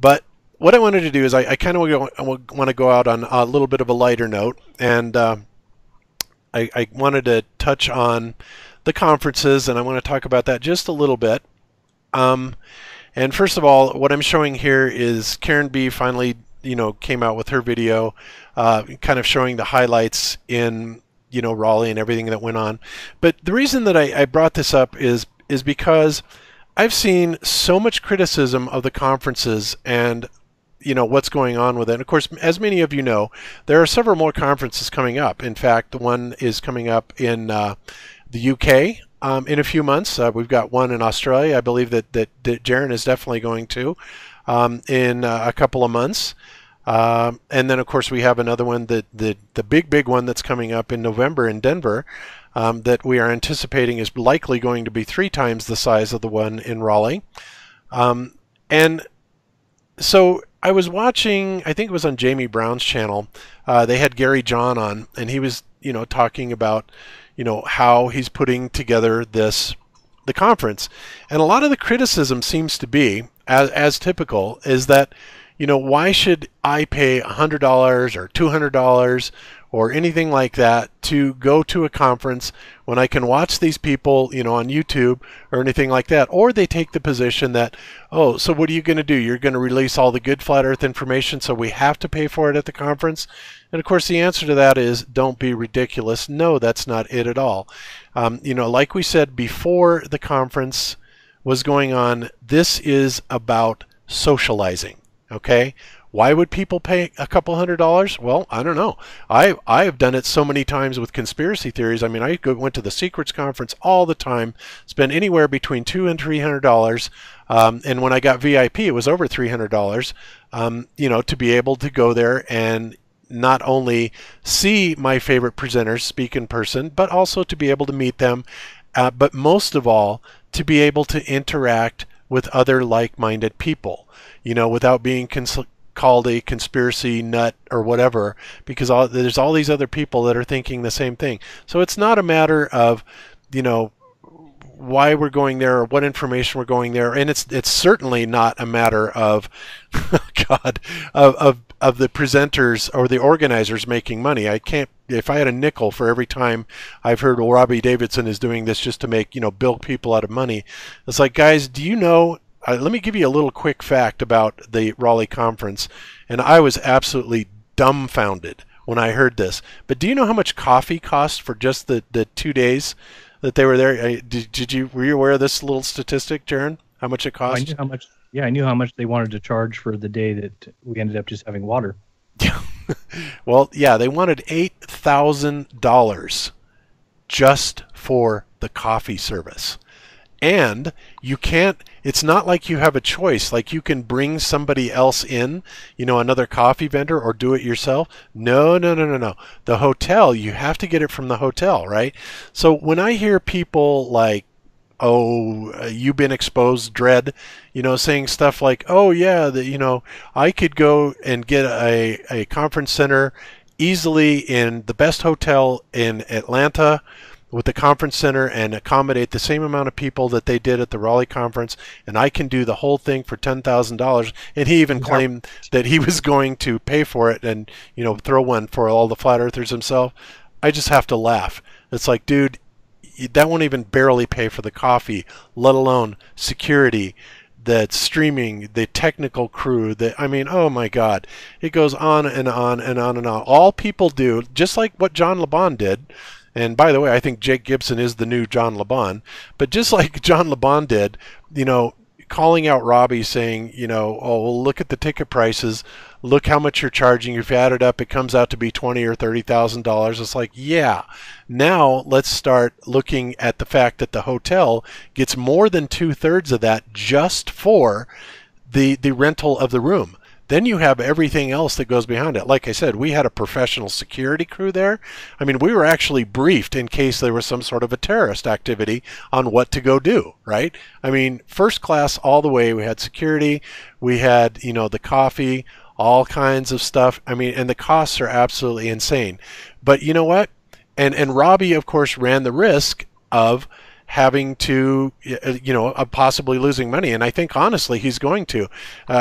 But what I wanted to do is I kind of want to go out on a little bit of a lighter note, and I wanted to touch on the conferences, and I want to talk about that just a little bit. And first of all, what I'm showing here is Karen B finally, came out with her video, kind of showing the highlights in, Raleigh and everything that went on. But the reason that I brought this up is because I've seen so much criticism of the conferences and what's going on with it. And of course, as many of you know, there are several more conferences coming up. In fact, the one is coming up in the UK in a few months. We've got one in Australia. I believe that Jaron is definitely going to in a couple of months. And then, of course, we have another one, the big one that's coming up in November in Denver, that we are anticipating is likely going to be 3 times the size of the one in Raleigh. And so I was watching, I think it was on Jamie Brown's channel, they had Gary John on, and he was, talking about, how he's putting together the conference. And a lot of the criticism seems to be, as typical, is that, why should I pay $100 or $200 or anything like that to go to a conference when I can watch these people, on YouTube or anything like that? Or they take the position that, oh, so what are you going to do? You're going to release all the good flat earth information, so we have to pay for it at the conference? And of course, the answer to that is, don't be ridiculous. No, that's not it at all. Like we said before the conference was going on, this is about socializing. Okay? Why would people pay a couple $100? Well, I don't know. I've done it so many times with conspiracy theories. I mean, I went to the Secrets Conference all the time, spent anywhere between $200 and $300. And when I got VIP, it was over $300, to be able to go there and not only see my favorite presenters speak in person, but also to be able to meet them. But most of all, to be able to interact with other like-minded people, without being called a conspiracy nut or whatever, because there's all these other people that are thinking the same thing. So it's not a matter of, why we're going there or what information we're going there, and it's certainly not a matter of, God, of the presenters or the organizers making money. I can't. If I had a nickel for every time I've heard, well, Robbie Davidson is doing this just to make, bilk people out of money. It's like, guys, do you know? Let me give you a little quick fact about the Raleigh conference, and I was absolutely dumbfounded when I heard this. But do you know how much coffee cost for just the 2 days that they were there? Were you aware of this little statistic, Jaron? How much it cost? I knew how much. Yeah, I knew how much they wanted to charge for the day that we ended up just having water. Yeah. Well, yeah, they wanted $8,000 just for the coffee service. And you can't, it's not like you have a choice, like you can bring somebody else in, another coffee vendor, or do it yourself. No. The hotel, you have to get it from the hotel, right? So when I hear people like, oh, you've been exposed, dread, saying stuff like, oh yeah, I could go and get a conference center easily in the best hotel in Atlanta with the conference center and accommodate the same amount of people that they did at the Raleigh conference, and I can do the whole thing for $10,000. And he even claimed that he was going to pay for it and, throw one for all the flat earthers himself. I just have to laugh. It's like, dude, that won't even barely pay for the coffee, let alone security, the streaming, the technical crew. Oh my God, it goes on and on and on and on. All people do, just like what John LeBon did. And by the way, I think Jake Gibson is the new John LeBon. But just like John LeBon did, calling out Robbie saying, oh, well, look at the ticket prices. Look how much you're charging. If you add it up, it comes out to be $20,000 or $30,000. It's like, yeah. Now let's start looking at the fact that the hotel gets more than 2/3 of that just for the rental of the room. Then you have everything else that goes behind it. Like I said, we had a professional security crew there. We were actually briefed in case there was some sort of a terrorist activity on what to go do, right? First class all the way. We had security. We had, the coffee, all kinds of stuff. And the costs are absolutely insane. But you know what? And Robbie, of course, ran the risk of having to, possibly losing money. And I think honestly he's going to.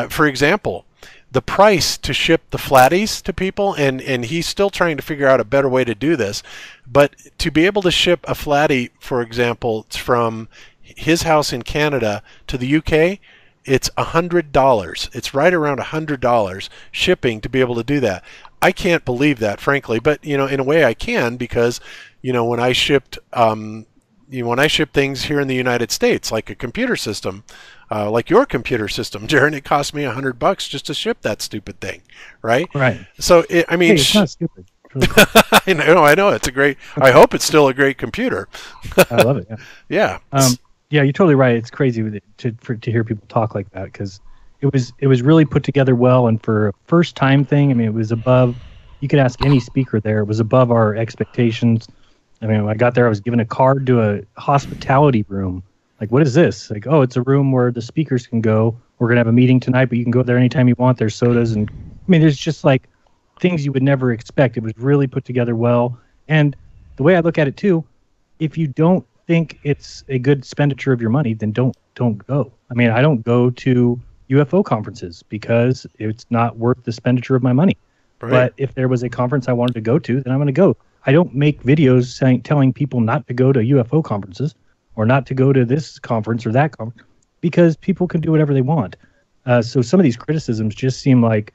For example, the price to ship the flatties to people, and he's still trying to figure out a better way to do this, but to be able to ship a flatty, for example, from his house in Canada to the UK, it's $100. It's right around $100 shipping to be able to do that. I can't believe that, frankly, but in a way I can, because when I shipped when I ship things here in the United States, like a computer system, like your computer system, Darren, it cost me $100 just to ship that stupid thing, right? Right. So I mean, hey, it's not stupid. It's really cool. I know, it's a great. I hope it's still a great computer. I love it. Yeah. Yeah, you're totally right. It's crazy to hear people talk like that, because it was really put together well, and for a first time thing, I mean, it was above. You could ask any speaker there. It was above our expectations. I mean, when I got there, I was given a card to a hospitality room. Like, what is this? Like, oh, it's a room where the speakers can go. We're going to have a meeting tonight, but you can go there anytime you want. There's sodas. And I mean, there's just like things you would never expect. It was really put together well. And the way I look at it too, if you don't think it's a good expenditure of your money, then don't go. I mean, I don't go to UFO conferences because it's not worth the expenditure of my money. Right. But if there was a conference I wanted to go to, then I'm going to go. I don't make videos telling people not to go to UFO conferences or not to go to this conference or that conference, because people can do whatever they want. So some of these criticisms just seem like,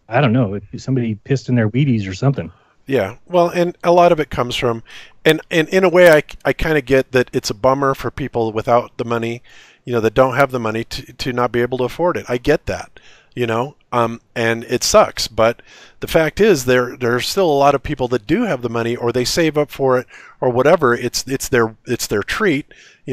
I don't know, somebody pissed in their Wheaties or something. Yeah, well, and a lot of it comes from, and in a way, I kind of get that it's a bummer for people without the money, that don't have the money to not be able to afford it. I get that, and it sucks. But the fact is, there's still a lot of people that do have the money, or they save up for it, or whatever. It's their treat.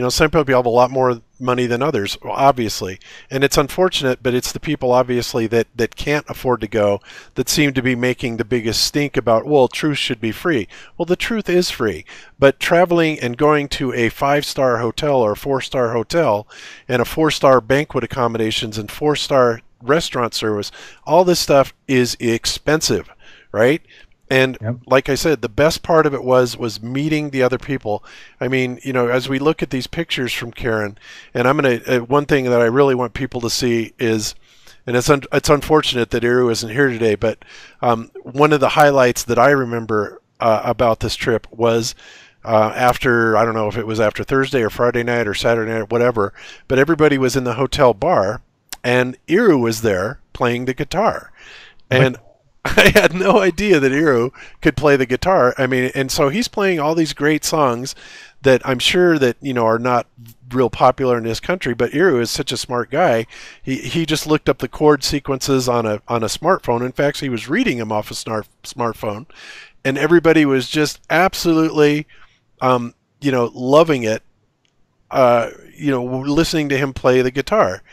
Some people have a lot more money than others, obviously, and it's unfortunate. But it's the people, obviously, that can't afford to go that seem to be making the biggest stink about, well, truth should be free. Well, the truth is free, but traveling and going to a 5-star hotel or a 4-star hotel and a 4-star banquet accommodations and 4-star restaurant service, all this stuff is expensive, right? And yep. Like I said, the best part of it was meeting the other people. I mean, as we look at these pictures from Karen, and I'm going to, one thing that I really want people to see is, and it's unfortunate that Eru isn't here today, but one of the highlights that I remember about this trip was after, I don't know if it was after Thursday or Friday night or Saturday night, whatever, but everybody was in the hotel bar, and Eru was there playing the guitar. And I had no idea that Eru could play the guitar. I mean, and so he's playing all these great songs that I'm sure that, are not real popular in this country, but Eru is such a smart guy. He just looked up the chord sequences on a smartphone. In fact, he was reading them off a smartphone, and everybody was just absolutely, loving it, listening to him play the guitar.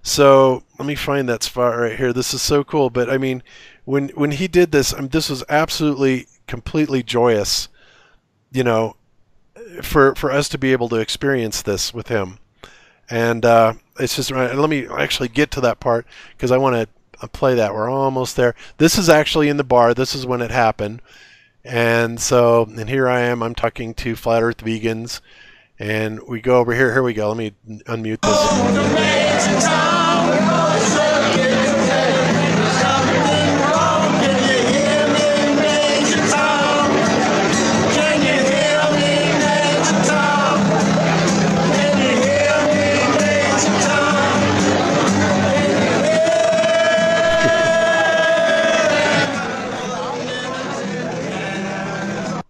So let me find that spot right here. This is so cool. But I mean, when he did this, this was absolutely, completely joyous, for us to be able to experience this with him. And it's just right. Let me actually get to that part, because I want to play that. We're almost there. This is actually in the bar. This is when it happened. And so, and here I am. I'm talking to Flat Earth vegans. And we go over here. Here we go. Let me unmute this.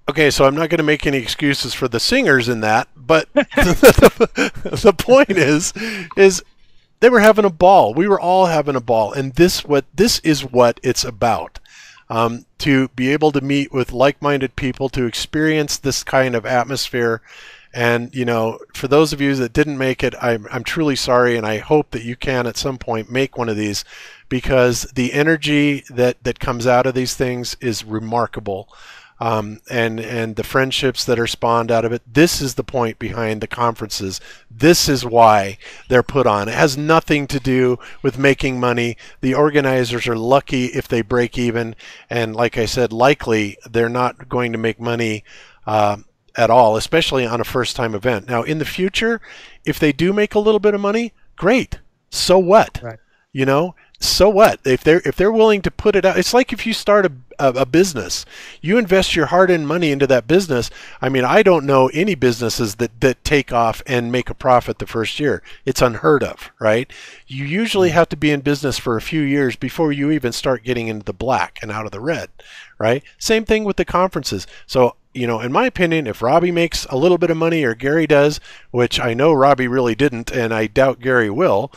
Okay, so I'm not going to make any excuses for the singers in that, but the point is they were having a ball. We were all having a ball, and this is what it's about. To be able to meet with like-minded people, to experience this kind of atmosphere, and for those of you that didn't make it, I'm truly sorry, and I hope that you can at some point make one of these, because the energy that comes out of these things is remarkable. And the friendships that are spawned out of it. This is the point behind the conferences. This is why they're put on. It has nothing to do with making money. The organizers are lucky if they break even, and like I said, likely they're not going to make money at all, especially on a first-time event. Now, in the future, if they do make a little bit of money, great. So what? Right. You know, so what? If they're willing to put it out, it's like if you start a business, you invest your hard-earned money into that business. I mean, I don't know any businesses that take off and make a profit the first year. It's unheard of, right? You usually have to be in business for a few years before you even start getting into the black and out of the red, right? Same thing with the conferences. So, you know, in my opinion, if Robbie makes a little bit of money, or Gary does, which I know Robbie really didn't, and I doubt Gary will,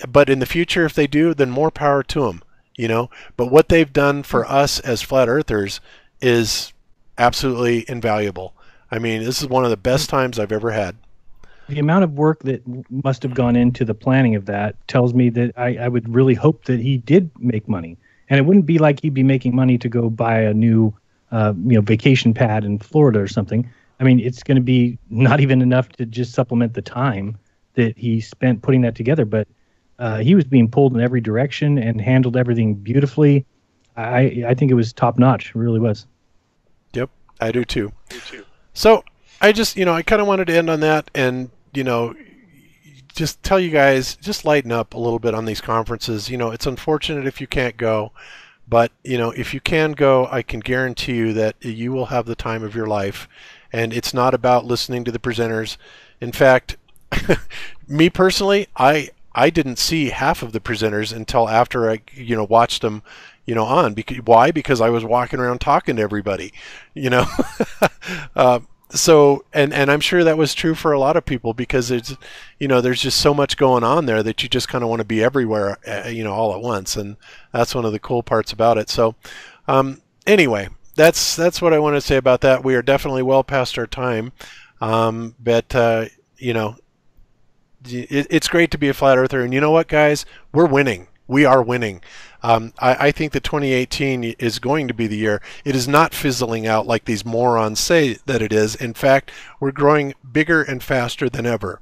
but in the future, if they do, then more power to them, you know. But what they've done for us as flat earthers is absolutely invaluable. I mean, this is one of the best times I've ever had. The amount of work that must have gone into the planning of that tells me that I would really hope that he did make money. And it wouldn't be like he'd be making money to go buy a new vacation pad in Florida or something. I mean, it's going to be not even enough to just supplement the time that he spent putting that together. But he was being pulled in every direction and handled everything beautifully. I think it was top notch. It really was. Yep, I do too. So I just, I kind of wanted to end on that, and, just tell you guys, just lighten up a little bit on these conferences. It's unfortunate if you can't go, but, if you can go, I can guarantee you that you will have the time of your life. And it's not about listening to the presenters. In fact, me personally, I didn't see half of the presenters until after I, watched them, on. Why? Because I was walking around talking to everybody, So, and I'm sure that was true for a lot of people, because it's, there's just so much going on there that you just kind of want to be everywhere, all at once. And that's one of the cool parts about it. So, anyway, that's what I want to say about that. We are definitely well past our time. But it's great to be a flat earther. And you know what, guys? We're winning. We are winning. I think that 2018 is going to be the year. It is not fizzling out like these morons say that it is. In fact, we're growing bigger and faster than ever.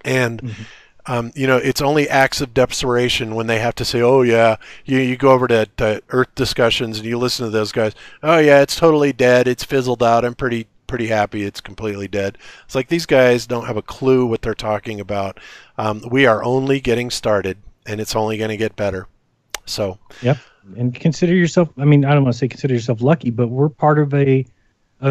And, it's only acts of desperation when they have to say, oh, yeah, you go over to Earth discussions and you listen to those guys. Oh, yeah, it's totally dead. It's fizzled out. I'm pretty happy it's completely dead. It's like these guys don't have a clue what they're talking about. We are only getting started, and it's only going to get better. So, yep. And consider yourself, I don't want to say consider yourself lucky, but we're part of a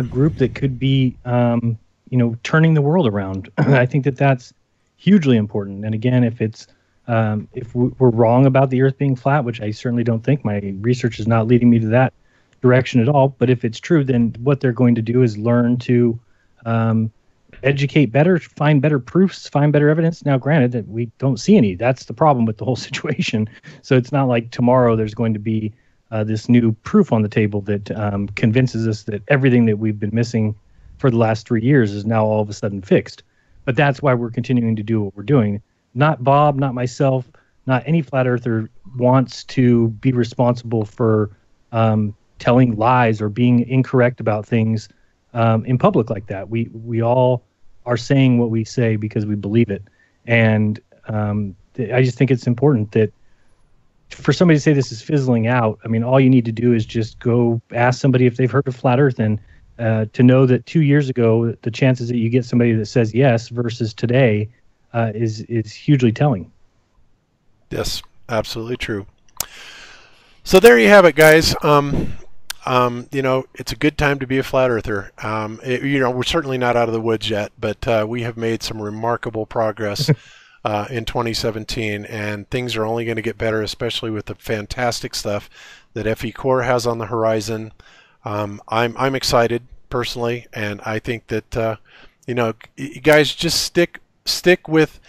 group that could be, turning the world around. I think that that's hugely important. And again, if we're wrong about the Earth being flat, which I certainly don't think, my research is not leading me to that direction at all. But if it's true, then what they're going to do is learn to educate better, find better proofs, find better evidence. Now, granted that we don't see any. That's the problem with the whole situation. So it's not like tomorrow there's going to be this new proof on the table that convinces us that everything that we've been missing for the last 3 years is now all of a sudden fixed. But that's why we're continuing to do what we're doing. Not Bob, not myself, not any flat earther wants to be responsible for telling lies or being incorrect about things in public like that. We all are saying what we say because we believe it. And I just think it's important that for somebody to say this is fizzling out, all you need to do is just go ask somebody if they've heard of flat earth, and to know that 2 years ago, the chances that you get somebody that says yes versus today is hugely telling. Yes, absolutely true. So there you have it, guys. It's a good time to be a flat earther. We're certainly not out of the woods yet, but we have made some remarkable progress in 2017, and things are only going to get better, especially with the fantastic stuff that FE Core has on the horizon. I'm excited personally, and I think that you guys just stick with,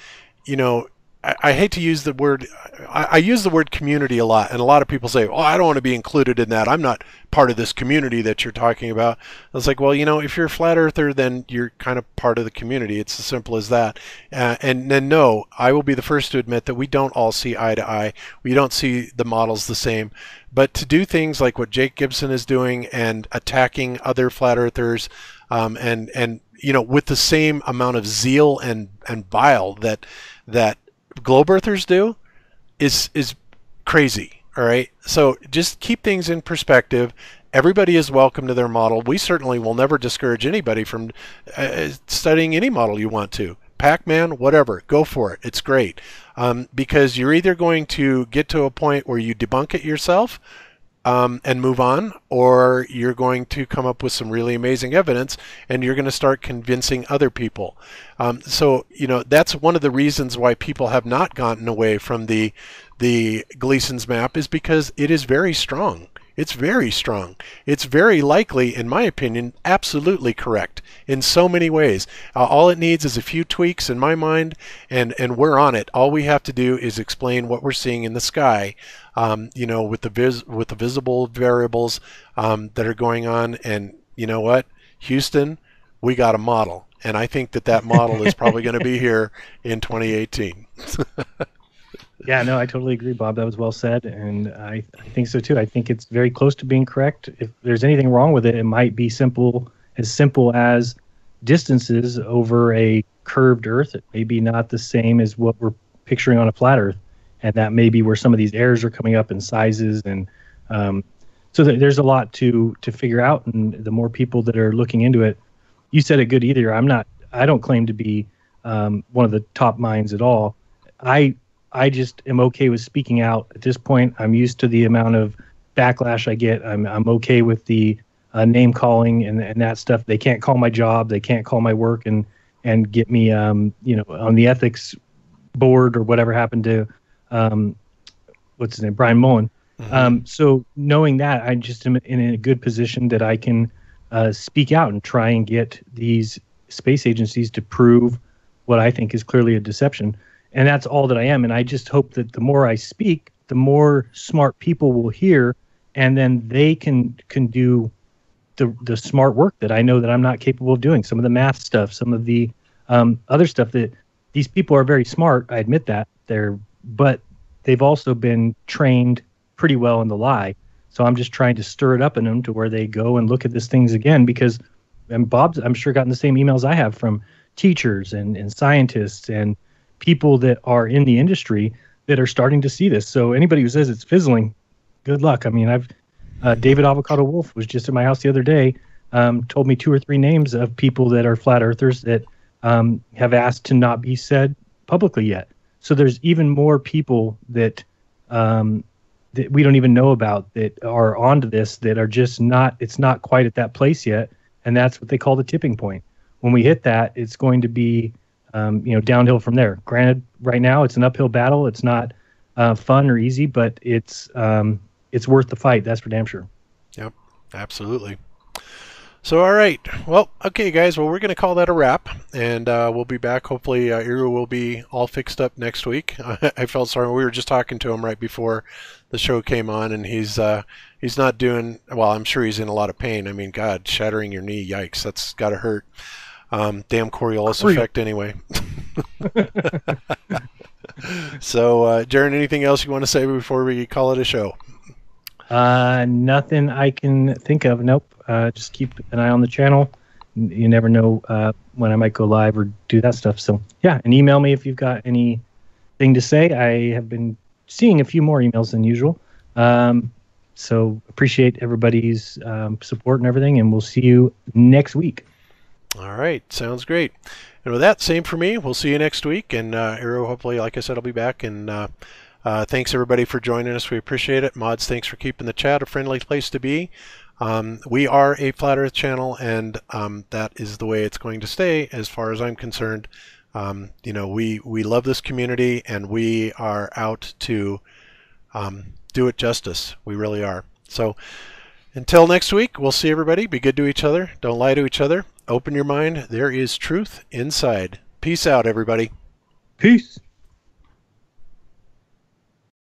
I hate to use the word, I use the word community a lot, and a lot of people say, oh, I don't want to be included in that. I'm not part of this community that you're talking about. I was like, well, if you're a flat earther, then you're kind of part of the community. It's as simple as that. And then, no, I will be the first to admit that we don't all see eye to eye. We don't see the models the same. But to do things like what Jake Gibson is doing and attacking other flat earthers, and with the same amount of zeal and bile that globe earthers do, is crazy. All right, so just keep things in perspective Everybody is welcome to their model. We certainly will never discourage anybody from studying any model you want to. Pac-Man, whatever, go for it. It's great. Because you're either going to get to a point where you debunk it yourself and move on, or you're going to come up with some really amazing evidence and you're going to start convincing other people. So, that's one of the reasons why people have not gotten away from the Gleason's map, is because it is very strong. It's very strong. It's very likely, in my opinion, absolutely correct in so many ways. All it needs is a few tweaks in my mind, and we're on it. All we have to do is explain what we're seeing in the sky, with the visible variables that are going on. And you know what, Houston, we got a model, and I think that model is probably going to be here in 2018. Yeah, no, I totally agree, Bob. That was well said, and I think so too. I think it's very close to being correct. If there's anything wrong with it, it might be simple as distances over a curved Earth. It may be not the same as what we're picturing on a flat Earth, and that may be where some of these errors are coming up in sizes. And so there's a lot to figure out, and the more people that are looking into it, you said it good either. I don't claim to be one of the top minds at all. I just am okay with speaking out at this point. I'm used to the amount of backlash I get. I'm okay with the name calling and that stuff. They can't call my job. They can't call my work and get me, on the ethics board or whatever happened to, what's his name, Brian Mullen. Mm-hmm. So knowing that, I just am in a good position that I can speak out and try and get these space agencies to prove what I think is clearly a deception. And that's all that I am. And I just hope that the more I speak, the more smart people will hear, and then they can do the smart work that I know that I'm not capable of doing. Some of the math stuff, some of the other stuff that these people are very smart. I admit that but they've also been trained pretty well in the lie. So I'm just trying to stir it up in them to where they go and look at these things again, and Bob's, I'm sure, gotten the same emails I have from teachers and scientists and people that are in the industry that are starting to see this. So anybody who says it's fizzling, good luck. I mean, David Avocado Wolf was just at my house the other day, told me 2 or 3 names of people that are flat earthers that have asked to not be said publicly yet. So there's even more people that we don't even know about that are onto this, that are just it's not quite at that place yet. And that's what they call the tipping point. When we hit that, it's going to be downhill from there. Granted, right now it's an uphill battle. It's not fun or easy, but it's worth the fight. That's for damn sure. Yep, absolutely. So, all right. Well, okay, guys. Well, we're going to call that a wrap, and we'll be back. Hopefully, Eru will be all fixed up next week. I felt sorry. We were just talking to him right before the show came on, and he's not doing well. I'm sure he's in a lot of pain. I mean, God, shattering your knee, yikes, that's got to hurt. Damn Coriolis effect anyway. So, Jaron, anything else you want to say before we call it a show? Nothing I can think of. Nope. Just keep an eye on the channel. You never know when I might go live or do that stuff. So, yeah, and email me if you've got anything to say. I have been seeing a few more emails than usual. So appreciate everybody's support and everything, and we'll see you next week. All right, sounds great. And with that, same for me. We'll see you next week. And Arrow, hopefully, like I said, I'll be back. And thanks, everybody, for joining us. We appreciate it. Mods, thanks for keeping the chat a friendly place to be. We are a Flat Earth channel, and that is the way it's going to stay as far as I'm concerned. We love this community, and we are out to do it justice. We really are. So until next week, we'll see everybody. Be good to each other. Don't lie to each other. Open your mind. There is truth inside. Peace out, everybody. Peace.